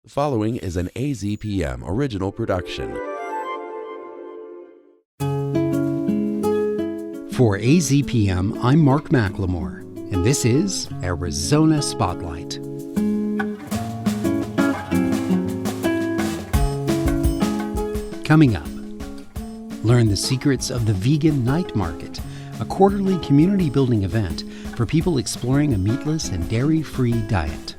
The following is an AZPM original production. For AZPM, I'm Mark McLemore, and this is Arizona Spotlight. Coming up, learn the secrets of the Vegan Night Market, a quarterly community-building event for people exploring a meatless and dairy-free diet.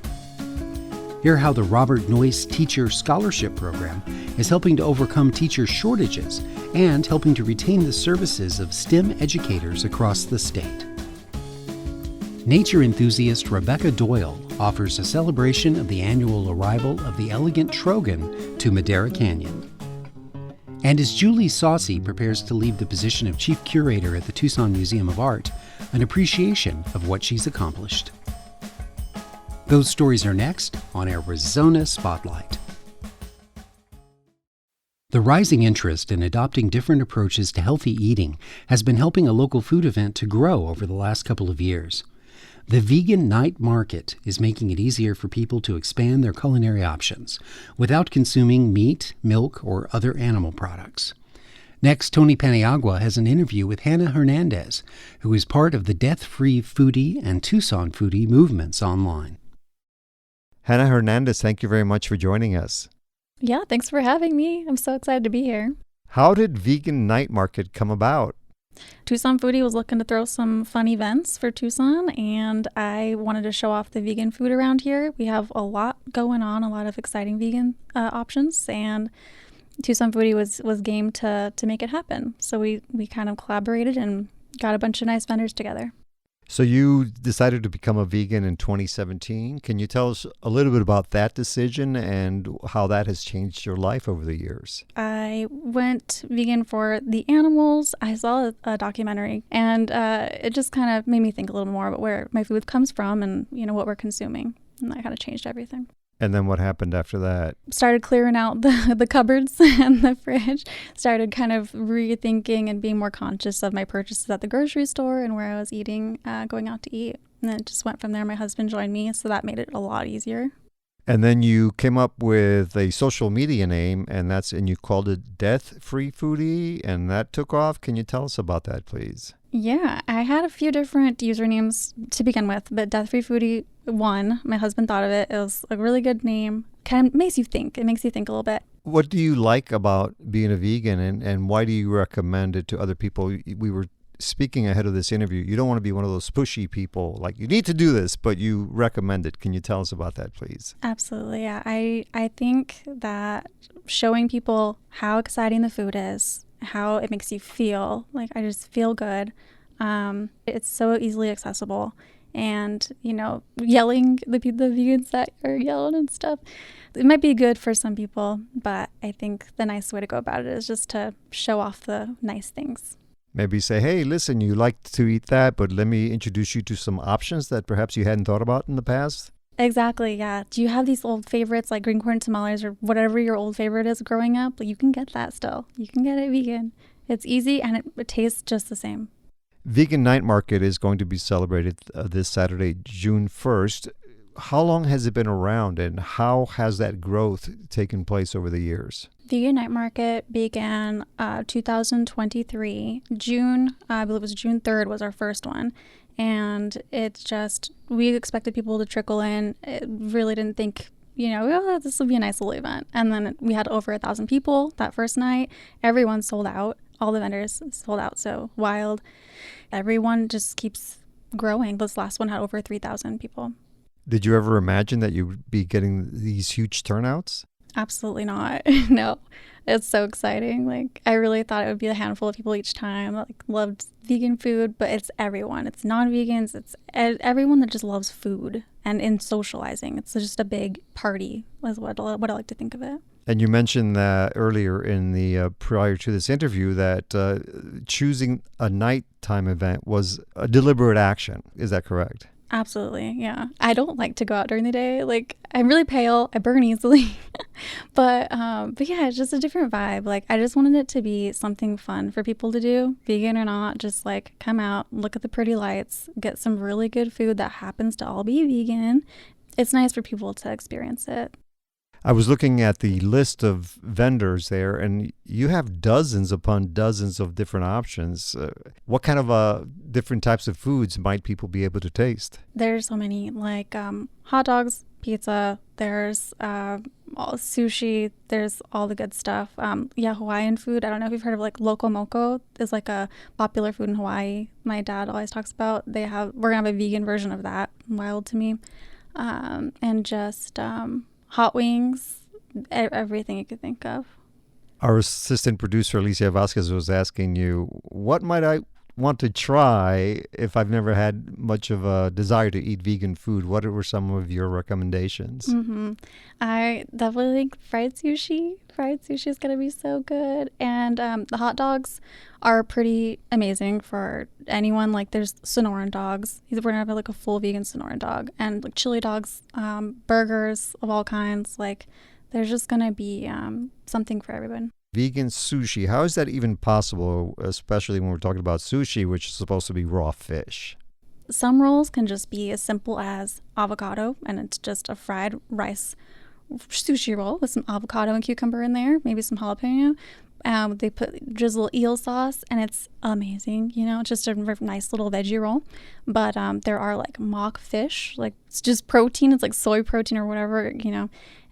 Hear how the Noyce Teaching Scholarship program is helping to overcome teacher shortages and helping to retain the services of STEM educators across the state. Nature enthusiast Rebecca Doyle offers a celebration of the annual arrival of the elegant trogon to Madera Canyon. And as Julie Sasse prepares to leave the position of chief curator at the Tucson Museum of Art, an appreciation of what she's accomplished. Those stories are next on Arizona Spotlight. The rising interest in adopting different approaches to healthy eating has been helping a local food event to grow over the last couple of years. The Vegan Night Market is making it easier for people to expand their culinary options without consuming meat, milk, or other animal products. Next, Tony Paniagua has an interview with Hannah Hernandez, who is part of the Death-Free Foodie and Tucson Foodie movements online. Hannah Hernandez, thank you very much for joining us. Yeah, thanks for having me. I'm so excited to be here. How did Vegan Night Market come about? Tucson Foodie was looking to throw some fun events for Tucson, and I wanted to show off the vegan food around here. We have a lot going on, a lot of exciting vegan options, and Tucson Foodie was game to make it happen. So we kind of collaborated and got a bunch of nice vendors together. So you decided to become a vegan in 2017. Can you tell us a little bit about that decision and how that has changed your life over the years? I went vegan for the animals. I saw a documentary, and it just kind of made me think a little more about where my food comes from and, what we're consuming. And that kind of changed everything. And then what happened after that? Started clearing out the cupboards and the fridge. Started kind of rethinking and being more conscious of my purchases at the grocery store and where I was eating, going out to eat. And then it just went from there. My husband joined me, so that made it a lot easier. And then you came up with a social media name, and you called it Death-Free Foodie, and that took off. Can you tell us about that, please? Yeah, I had a few different usernames to begin with, but Death-Free Foodie won. My husband thought of it. It was a really good name. Kind of makes you think. It makes you think a little bit. What do you like about being a vegan, and why do you recommend it to other people? We were speaking ahead of this interview. You don't want to be one of those pushy people, like, you need to do this, but you recommend it. Can you tell us about that, please? Absolutely, yeah. I think that showing people how exciting the food is, how it makes you feel, like I just feel good. It's so easily accessible. And, yelling, the vegans that are yelling and stuff, it might be good for some people, but I think the nice way to go about it is just to show off the nice things. Maybe say, hey, listen, you like to eat that, but let me introduce you to some options that perhaps you hadn't thought about in the past. Exactly, yeah. Do you have these old favorites like green corn tamales or whatever your old favorite is growing up? You can get that still. You can get it vegan. It's easy and it tastes just the same. Vegan Night Market is going to be celebrated this Saturday, June 1st. How long has it been around, and how has that growth taken place over the years? Vegan Night Market began 2023. I believe it was June 3rd was our first one. And it's just, we expected people to trickle in. It really didn't think, this will be a nice little event. And then we had over 1,000 people that first night. Everyone sold out. All the vendors sold out. So wild. Everyone just keeps growing. This last one had over 3,000 people. Did you ever imagine that you would be getting these huge turnouts? Absolutely not. No, it's so exciting. I really thought it would be a handful of people each time that loved vegan food, but it's everyone. It's non-vegans. It's everyone that just loves food and in socializing. It's just a big party is what I like to think of it. And you mentioned that earlier in the prior to this interview that choosing a nighttime event was a deliberate action. Is that correct? Absolutely, yeah. I don't like to go out during the day. I'm really pale. I burn easily. but yeah, it's just a different vibe. I just wanted it to be something fun for people to do, vegan or not. Just come out, look at the pretty lights, get some really good food that happens to all be vegan. It's nice for people to experience it. I was looking at the list of vendors there, and you have dozens upon dozens of different options. What kind of different types of foods might people be able to taste? There's so many, like hot dogs, pizza, there's all sushi, there's all the good stuff. Hawaiian food. I don't know if you've heard of like loco moco. Is like a popular food in Hawaii. My dad always talks about. We're gonna have a vegan version of that. Wild to me. And just hot wings, everything you could think of. Our assistant producer, Alicia Vasquez, was asking you, what might I want to try if I've never had much of a desire to eat vegan food? What were some of your recommendations? I definitely think fried sushi. Fried sushi is going to be so good. And the hot dogs are pretty amazing for anyone. Like there's Sonoran dogs. We're going to have like a full vegan Sonoran dog. And like chili dogs, burgers of all kinds. Like there's just going to be something for everyone. Vegan sushi, how is that even possible, especially when we're talking about sushi, which is supposed to be raw fish? Some rolls can just be as simple as avocado, and it's just a fried rice sushi roll with some avocado and cucumber in there, maybe some jalapeno. They drizzle eel sauce, and it's amazing. It's just a nice little veggie roll. But there are like mock fish, like it's just protein. It's like soy protein or whatever,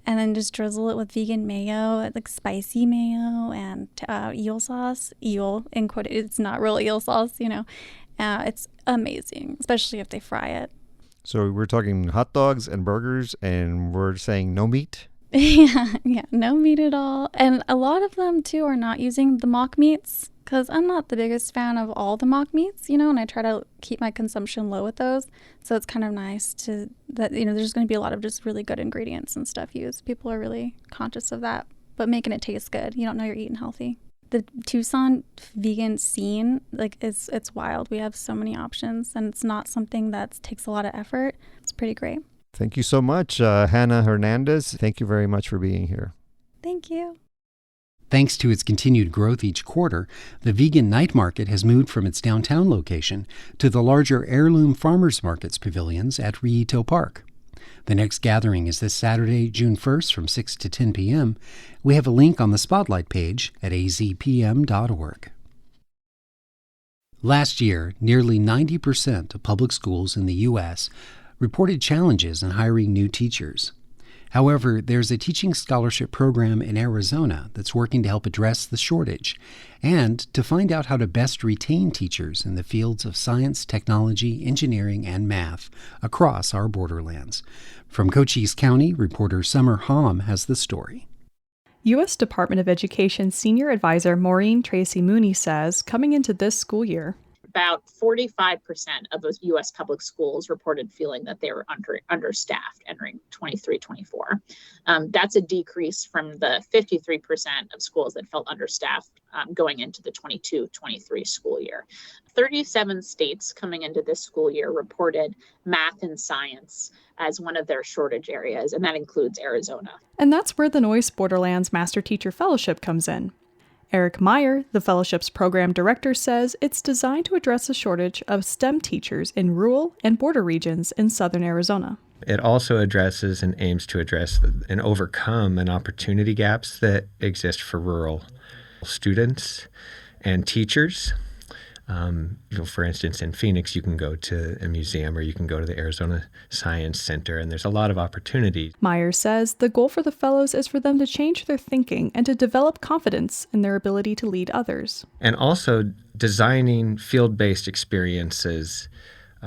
and then just drizzle it with vegan mayo, like spicy mayo and eel sauce. Eel, in quote, it's not real eel sauce, It's amazing, especially if they fry it. So we're talking hot dogs and burgers, and we're saying no meat? Yeah, no meat at all. And a lot of them, too, are not using the mock meats, because I'm not the biggest fan of all the mock meats, and I try to keep my consumption low with those. So it's kind of nice that there's going to be a lot of just really good ingredients and stuff used. People are really conscious of that, but making it taste good. You don't know you're eating healthy. The Tucson vegan scene, it's wild. We have so many options, and it's not something that takes a lot of effort. It's pretty great. Thank you so much, Hannah Hernandez. Thank you very much for being here. Thank you. Thanks to its continued growth each quarter, the Vegan Night Market has moved from its downtown location to the larger Heirloom Farmers Markets pavilions at Rillito Park. The next gathering is this Saturday, June 1st from 6 to 10 p.m. We have a link on the Spotlight page at azpm.org. Last year, nearly 90% of public schools in the U.S. reported challenges in hiring new teachers. However, there's a teaching scholarship program in Arizona that's working to help address the shortage and to find out how to best retain teachers in the fields of science, technology, engineering, and math across our borderlands. From Cochise County, reporter Summer Hom has the story. U.S. Department of Education Senior Advisor Maureen Tracy Mooney says coming into this school year, about 45% of those U.S. public schools reported feeling that they were understaffed entering 23-24. That's a decrease from the 53% of schools that felt understaffed going into the 22-23 school year. 37 states coming into this school year reported math and science as one of their shortage areas, and that includes Arizona. And that's where the Noyce Borderlands Master Teacher Fellowship comes in. Eric Meyer, the fellowship's program director, says it's designed to address a shortage of STEM teachers in rural and border regions in southern Arizona. It also addresses and aims to address and overcome an opportunity gaps that exist for rural students and teachers. For instance, in Phoenix, you can go to a museum or you can go to the Arizona Science Center, and there's a lot of opportunities. Myers says the goal for the fellows is for them to change their thinking and to develop confidence in their ability to lead others. And also designing field-based experiences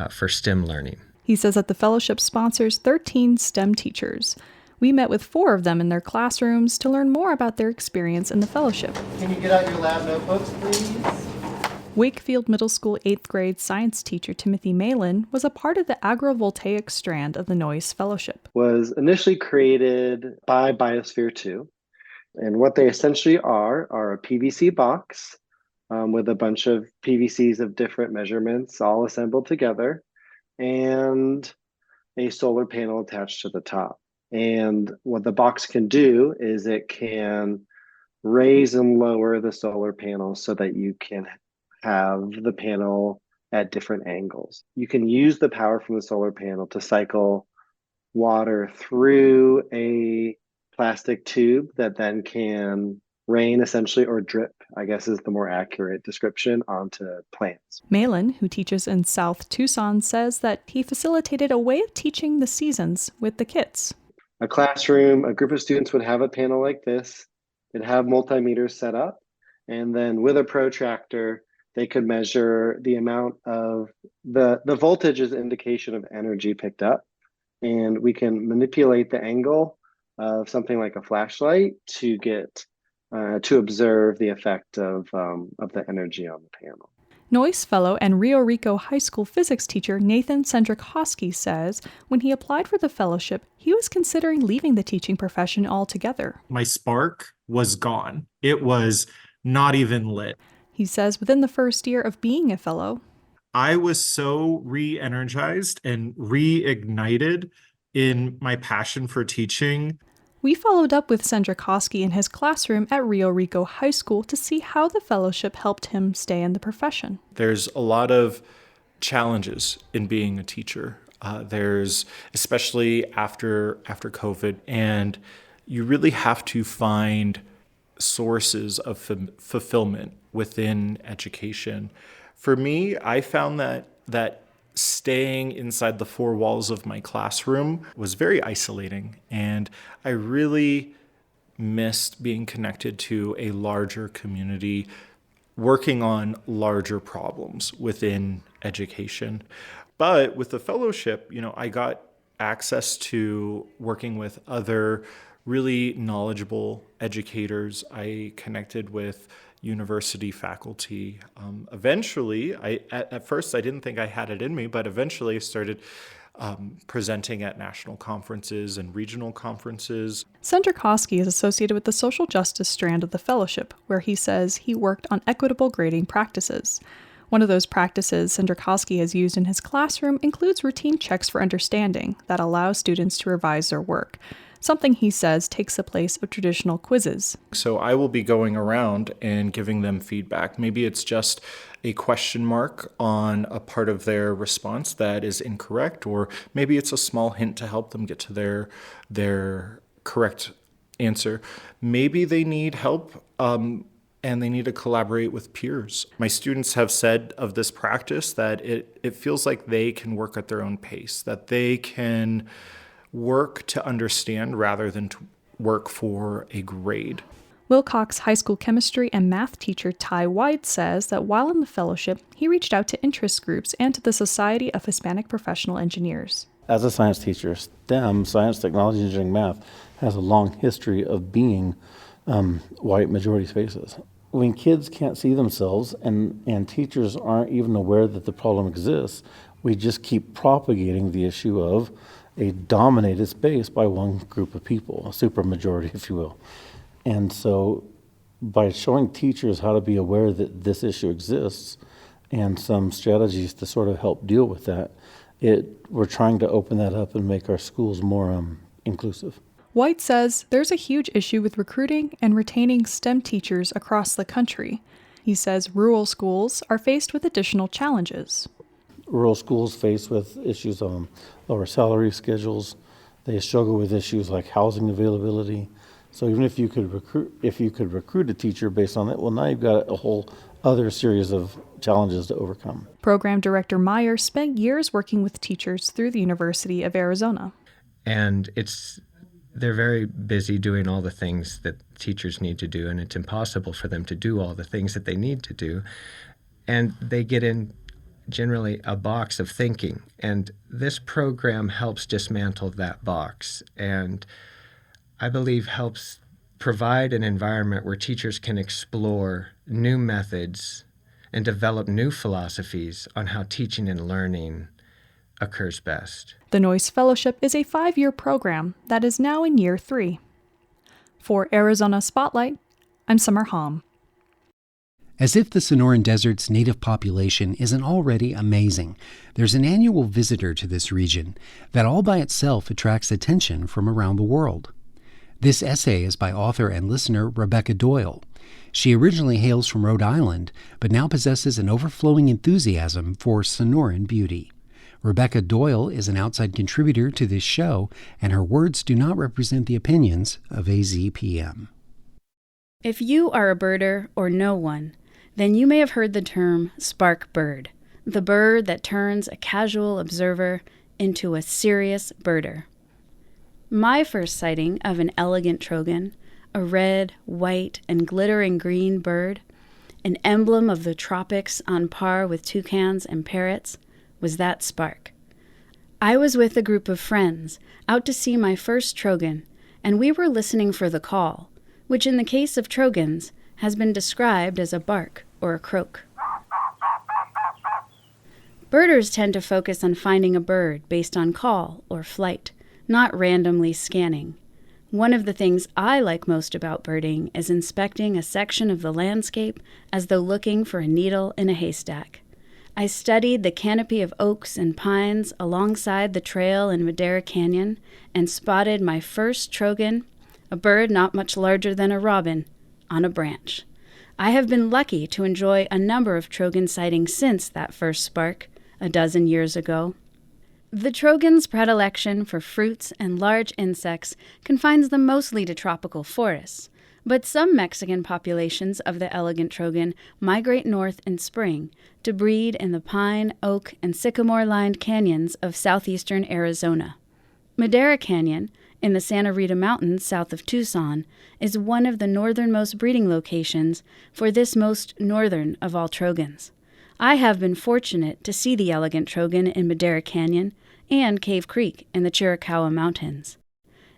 for STEM learning. He says that the fellowship sponsors 13 STEM teachers. We met with 4 of them in their classrooms to learn more about their experience in the fellowship. Can you get out your lab notebooks, please? Wakefield Middle School 8th grade science teacher Timothy Malin was a part of the agrovoltaic strand of the Noyce Fellowship. Was initially created by Biosphere 2. And what they essentially are a PVC box with a bunch of PVCs of different measurements all assembled together and a solar panel attached to the top. And what the box can do is it can raise and lower the solar panel so that you can have the panel at different angles. You can use the power from the solar panel to cycle water through a plastic tube that then can rain essentially, or drip, I guess is the more accurate description, onto plants. Malin, who teaches in South Tucson, says that he facilitated a way of teaching the seasons with the kits. A classroom, a group of students would have a panel like this. They'd have multimeters set up, and then with a protractor, they could measure the amount of the voltage is an indication of energy picked up, and we can manipulate the angle of something like a flashlight to get to observe the effect of the energy on the panel. Noyce fellow and Rio Rico High School physics teacher Nathan Sendrikowski says when he applied for the fellowship, he was considering leaving the teaching profession altogether. My spark was gone. It was not even lit. He says within the first year of being a fellow, I was so re-energized and reignited in my passion for teaching. We followed up with Sendrikowski in his classroom at Rio Rico High School to see how the fellowship helped him stay in the profession. There's a lot of challenges in being a teacher. There's, especially after COVID, and you really have to find sources of fulfillment within education. For me, I found that staying inside the four walls of my classroom was very isolating, and I really missed being connected to a larger community, working on larger problems within education. But with the fellowship, I got access to working with other really knowledgeable educators. I connected with university faculty. Eventually, at first I didn't think I had it in me, but eventually I started presenting at national conferences and regional conferences. Sendrikowski is associated with the social justice strand of the fellowship, where he says he worked on equitable grading practices. One of those practices Sendrikowski has used in his classroom includes routine checks for understanding that allow students to revise their work, something he says takes the place of traditional quizzes. So I will be going around and giving them feedback. Maybe it's just a question mark on a part of their response that is incorrect, or maybe it's a small hint to help them get to their correct answer. Maybe they need help and they need to collaborate with peers. My students have said of this practice that it feels like they can work at their own pace, that they can work to understand rather than to work for a grade. Wilcox High School chemistry and math teacher Ty White says that while in the fellowship, he reached out to interest groups and to the Society of Hispanic Professional Engineers. As a science teacher, STEM, science, technology, engineering, math, has a long history of being white majority spaces. When kids can't see themselves and teachers aren't even aware that the problem exists, we just keep propagating the issue of a dominated space by one group of people, a supermajority, if you will. And so by showing teachers how to be aware that this issue exists and some strategies to sort of help deal with that, we're trying to open that up and make our schools more inclusive. White says there's a huge issue with recruiting and retaining STEM teachers across the country. He says rural schools are faced with additional challenges. Rural schools faced with issues on lower salary schedules. They struggle with issues like housing availability. So even if you could recruit a teacher based on that, well, now you've got a whole other series of challenges to overcome. Program Director Meyer spent years working with teachers through the University of Arizona. And they're very busy doing all the things that teachers need to do, and it's impossible for them to do all the things that they need to do. And they get in generally a box of thinking, and this program helps dismantle that box, and I believe helps provide an environment where teachers can explore new methods and develop new philosophies on how teaching and learning occurs best. The Noyce Fellowship is a 5-year program that is now in year 3. For Arizona Spotlight, I'm Summer Hom. As if the Sonoran Desert's native population isn't already amazing, there's an annual visitor to this region that all by itself attracts attention from around the world. This essay is by author and listener Rebecca Doyle. She originally hails from Rhode Island, but now possesses an overflowing enthusiasm for Sonoran beauty. Rebecca Doyle is an outside contributor to this show, and her words do not represent the opinions of AZPM. If you are a birder or know one, then you may have heard the term spark bird, the bird that turns a casual observer into a serious birder. My first sighting of an elegant trogon, a red, white, and glittering green bird, an emblem of the tropics on par with toucans and parrots, was that spark. I was with a group of friends out to see my first trogon, and we were listening for the call, which in the case of trogons has been described as a bark or a croak. Birders tend to focus on finding a bird based on call or flight, not randomly scanning. One of the things I like most about birding is inspecting a section of the landscape as though looking for a needle in a haystack. I studied the canopy of oaks and pines alongside the trail in Madera Canyon and spotted my first trogon, a bird not much larger than a robin, on a branch. I have been lucky to enjoy a number of trogon sightings since that first spark, a dozen years ago. The trogon's predilection for fruits and large insects confines them mostly to tropical forests, but some Mexican populations of the elegant trogon migrate north in spring to breed in the pine, oak, and sycamore-lined canyons of southeastern Arizona. Madera Canyon, in the Santa Rita Mountains south of Tucson, is one of the northernmost breeding locations for this most northern of all trogons. I have been fortunate to see the elegant trogon in Madera Canyon and Cave Creek in the Chiricahua Mountains.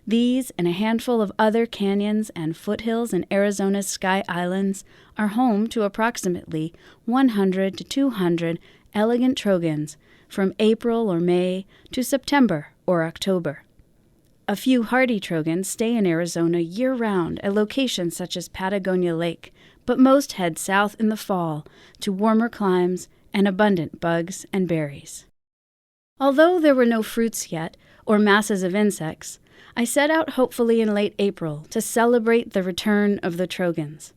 These and a handful of other canyons and foothills in Arizona's Sky Islands are home to approximately 100 to 200 elegant trogons from April or May to September or October. A few hardy trogons stay in Arizona year-round at locations such as Patagonia Lake, but most head south in the fall to warmer climes and abundant bugs and berries. Although there were no fruits yet, or masses of insects, I set out hopefully in late April to celebrate the return of the trogons.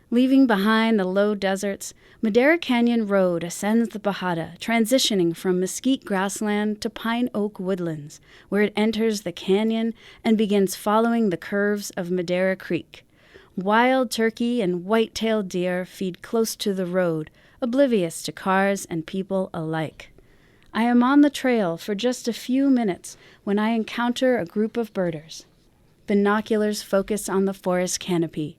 Leaving behind the low deserts, Madera Canyon Road ascends the Bajada, transitioning from mesquite grassland to pine oak woodlands, where it enters the canyon and begins following the curves of Madera Creek. Wild turkey and white-tailed deer feed close to the road, oblivious to cars and people alike. I am on the trail for just a few minutes when I encounter a group of birders. Binoculars focus on the forest canopy.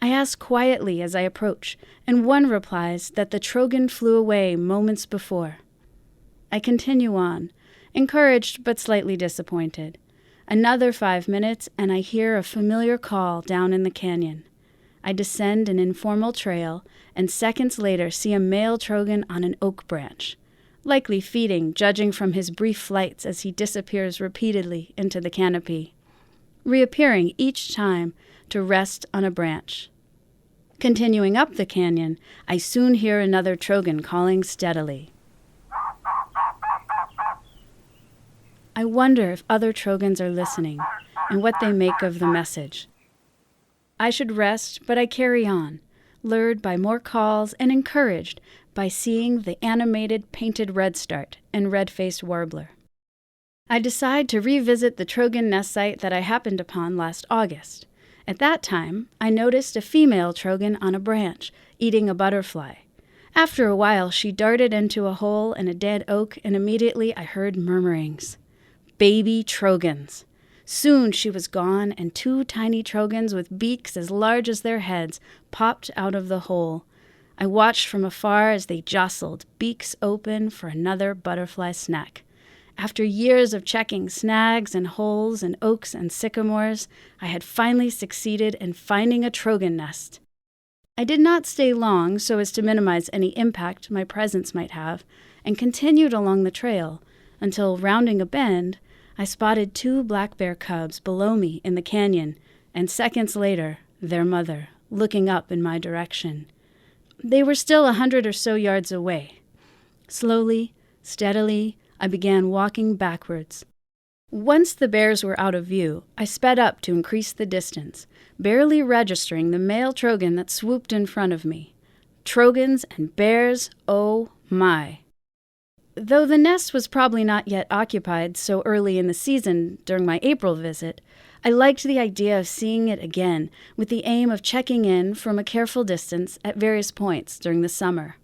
I ask quietly as I approach, and one replies that the trogon flew away moments before. I continue on, encouraged but slightly disappointed. Another 5 minutes, and I hear a familiar call down in the canyon. I descend an informal trail, and seconds later see a male trogon on an oak branch, likely feeding, judging from his brief flights as he disappears repeatedly into the canopy, reappearing each time to rest on a branch. Continuing up the canyon, I soon hear another trogon calling steadily. I wonder if other trogons are listening and what they make of the message. I should rest, but I carry on, lured by more calls and encouraged by seeing the animated painted redstart and red-faced warbler. I decide to revisit the trogon nest site that I happened upon last August. At that time, I noticed a female trogon on a branch, eating a butterfly. After a while, she darted into a hole in a dead oak, and immediately I heard murmurings. Baby trogons. Soon she was gone, and 2 tiny trogons with beaks as large as their heads popped out of the hole. I watched from afar as they jostled, beaks open for another butterfly snack. After years of checking snags and holes in oaks and sycamores, I had finally succeeded in finding a trogon nest. I did not stay long so as to minimize any impact my presence might have, and continued along the trail until, rounding a bend, I spotted 2 black bear cubs below me in the canyon, and seconds later, their mother, looking up in my direction. They were still 100 or so yards away. Slowly, steadily, I began walking backwards. Once the bears were out of view, I sped up to increase the distance, barely registering the male trogon that swooped in front of me. Trogons and bears, oh my! Though the nest was probably not yet occupied so early in the season during my April visit, I liked the idea of seeing it again with the aim of checking in from a careful distance at various points during the summer.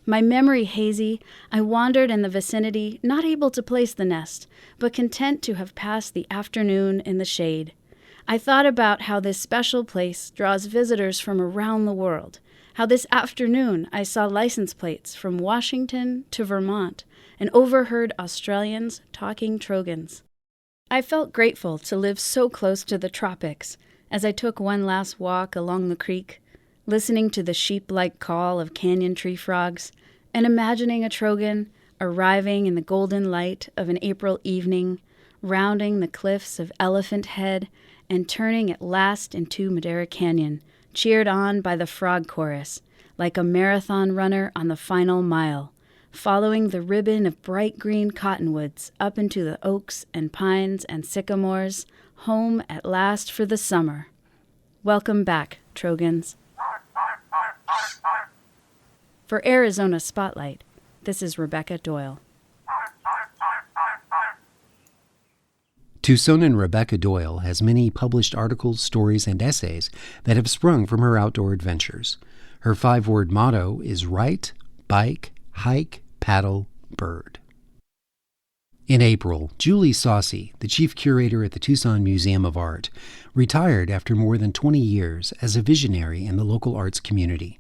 My memory hazy, I wandered in the vicinity, not able to place the nest, but content to have passed the afternoon in the shade. I thought about how this special place draws visitors from around the world, how this afternoon I saw license plates from Washington to Vermont and overheard Australians talking trogons. I felt grateful to live so close to the tropics as I took one last walk along the creek, listening to the sheep-like call of canyon tree frogs and imagining a trogon arriving in the golden light of an April evening, rounding the cliffs of Elephant Head and turning at last into Madera Canyon, cheered on by the frog chorus, like a marathon runner on the final mile, following the ribbon of bright green cottonwoods up into the oaks and pines and sycamores, home at last for the summer. Welcome back, trogons. For Arizona Spotlight, this is Rebecca Doyle. Tucsonan Rebecca Doyle has many published articles, stories, and essays that have sprung from her outdoor adventures. Her 5-word motto is write, bike, hike, paddle, bird. In April, Julie Sasse, the chief curator at the Tucson Museum of Art, retired after more than 20 years as a visionary in the local arts community.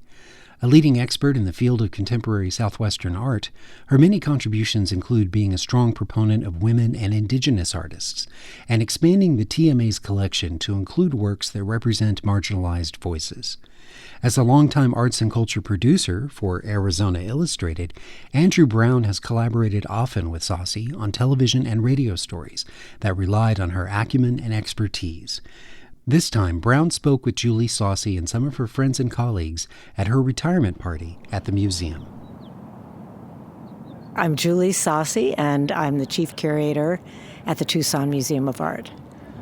A leading expert in the field of contemporary Southwestern art, her many contributions include being a strong proponent of women and indigenous artists, and expanding the TMA's collection to include works that represent marginalized voices. As a longtime arts and culture producer for Arizona Illustrated, Andrew Brown has collaborated often with Sasse on television and radio stories that relied on her acumen and expertise. This time, Brown spoke with Julie Sasse and some of her friends and colleagues at her retirement party at the museum. I'm Julie Sasse, and I'm the chief curator at the Tucson Museum of Art.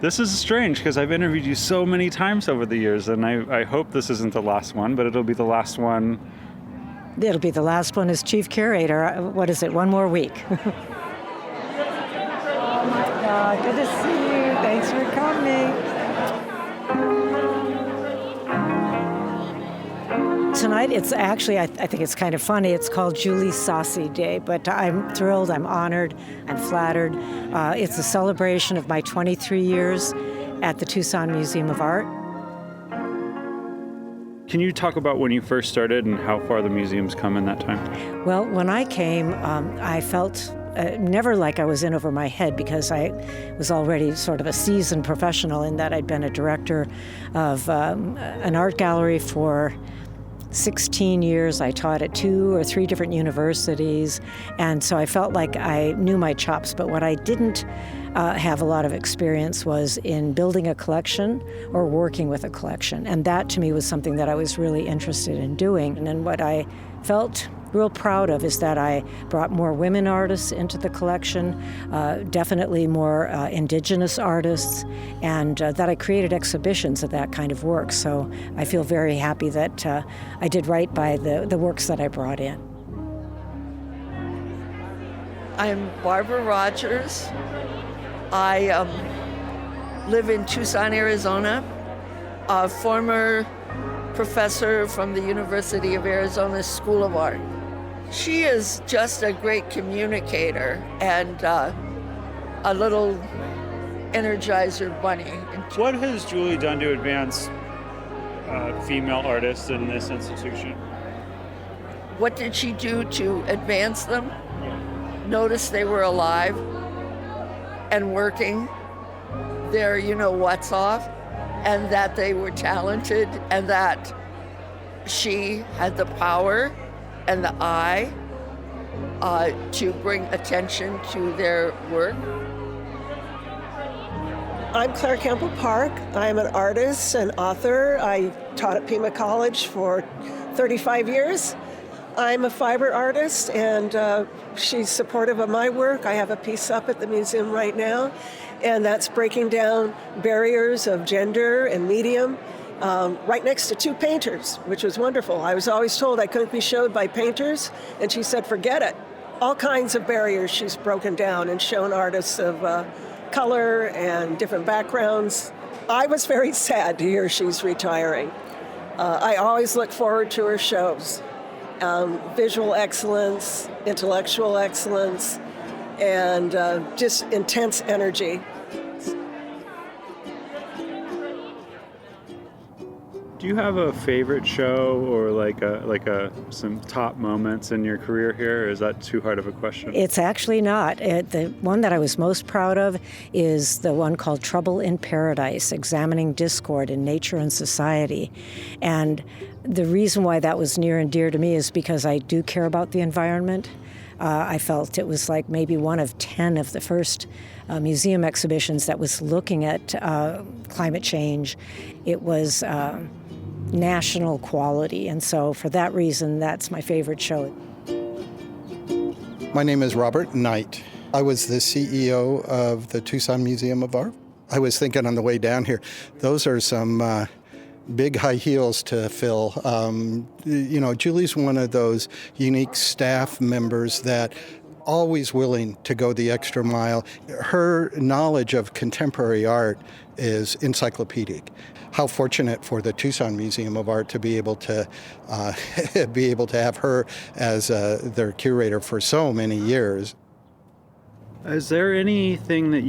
This is strange because I've interviewed you so many times over the years, and I hope this isn't the last one, but it'll be the last one. It'll be the last one as chief curator. What is it, one more week? Oh my God, good to see you. Thanks for coming. Tonight, it's actually, I think it's kind of funny, it's called Julie Sasse Day, but I'm thrilled, I'm honored, I'm flattered. It's a celebration of my 23 years at the Tucson Museum of Art. Can you talk about when you first started and how far the museum's come in that time? Well, when I came, I felt never like I was in over my head because I was already sort of a seasoned professional in that I'd been a director of an art gallery for 16 years. I taught at 2 or 3 different universities, and so I felt like I knew my chops. But what I didn't have a lot of experience was in building a collection or working with a collection, and that to me was something that I was really interested in doing. And then what I felt real proud of is that I brought more women artists into the collection, definitely more indigenous artists, and that I created exhibitions of that kind of work. So I feel very happy that I did right by the works that I brought in. I'm Barbara Rogers. I live in Tucson, Arizona, a former professor from the University of Arizona School of Art. She is just a great communicator and a little energizer bunny. What has Julie done to advance female artists in this institution? What did she do to advance them? Notice they were alive and working their what's off, and that they were talented, and that she had the power and the eye to bring attention to their work. I'm Claire Campbell Park. I'm an artist and author. I taught at Pima College for 35 years. I'm a fiber artist, and she's supportive of my work. I have a piece up at the museum right now, and that's breaking down barriers of gender and medium right next to 2 painters, which was wonderful. I was always told I couldn't be showed by painters, and she said, forget it. all kinds of barriers she's broken down and shown artists of color and different backgrounds. I was very sad to hear she's retiring. I always look forward to her shows. Visual excellence, intellectual excellence, and just intense energy. Do you have a favorite show or like some top moments in your career here, or is that too hard of a question? It's actually not. The one that I was most proud of is the one called Trouble in Paradise, Examining Discord in Nature and Society. And the reason why that was near and dear to me is because I do care about the environment. I felt it was like maybe one of 10 of the first museum exhibitions that was looking at climate change. It was national quality, and so for that reason, that's my favorite show. My name is Robert Knight. I was the CEO of the Tucson Museum of Art. I was thinking on the way down here, those are some big high heels to fill. Julie's one of those unique staff members that always willing to go the extra mile. Her knowledge of contemporary art is encyclopedic. How fortunate for the Tucson Museum of Art to be able to have her as their curator for so many years. Is there anything that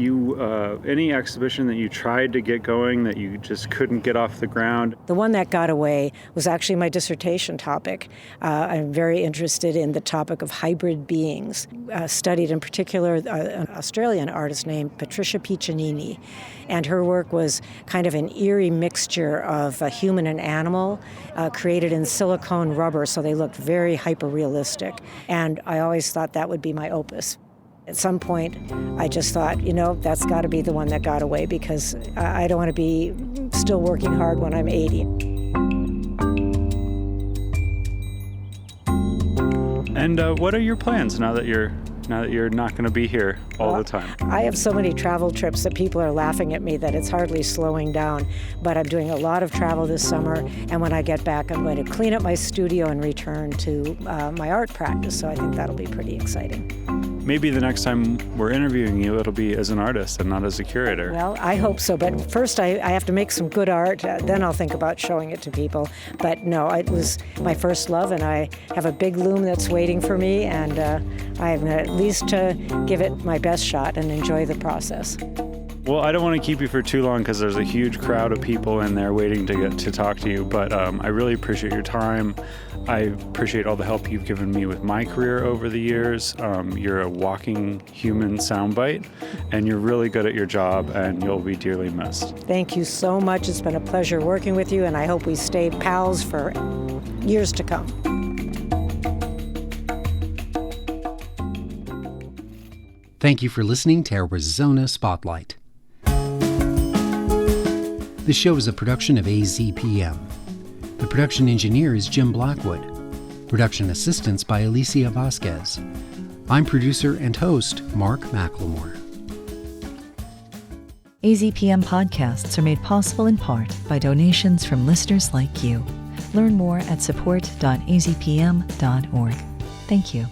any exhibition that you tried to get going that you just couldn't get off the ground? The one that got away was actually my dissertation topic. I'm very interested in the topic of hybrid beings, studied in particular an Australian artist named Patricia Piccinini. And her work was kind of an eerie mixture of a human and animal created in silicone rubber, so they looked very hyper-realistic. And I always thought that would be my opus. At some point, I just thought, that's got to be the one that got away, because I don't want to be still working hard when I'm 80. And what are your plans now that you're not going to be here all the time? I have so many travel trips that people are laughing at me that it's hardly slowing down. But I'm doing a lot of travel this summer, and when I get back, I'm going to clean up my studio and return to my art practice. So I think that'll be pretty exciting. Maybe the next time we're interviewing you, it'll be as an artist and not as a curator. Well, I hope so. But first, I have to make some good art. Then I'll think about showing it to people. But no, it was my first love, and I have a big loom that's waiting for me, and I'm going to at least give it my best shot and enjoy the process. Well, I don't want to keep you for too long because there's a huge crowd of people in there waiting to get to talk to you, but I really appreciate your time. I appreciate all the help you've given me with my career over the years. You're a walking human soundbite, and you're really good at your job, and you'll be dearly missed. Thank you so much. It's been a pleasure working with you, and I hope we stay pals for years to come. Thank you for listening to Arizona Spotlight. This show is a production of AZPM. The production engineer is Jim Blackwood. Production assistance by Alicia Vasquez. I'm producer and host Mark McLemore. AZPM podcasts are made possible in part by donations from listeners like you. Learn more at support.azpm.org. Thank you.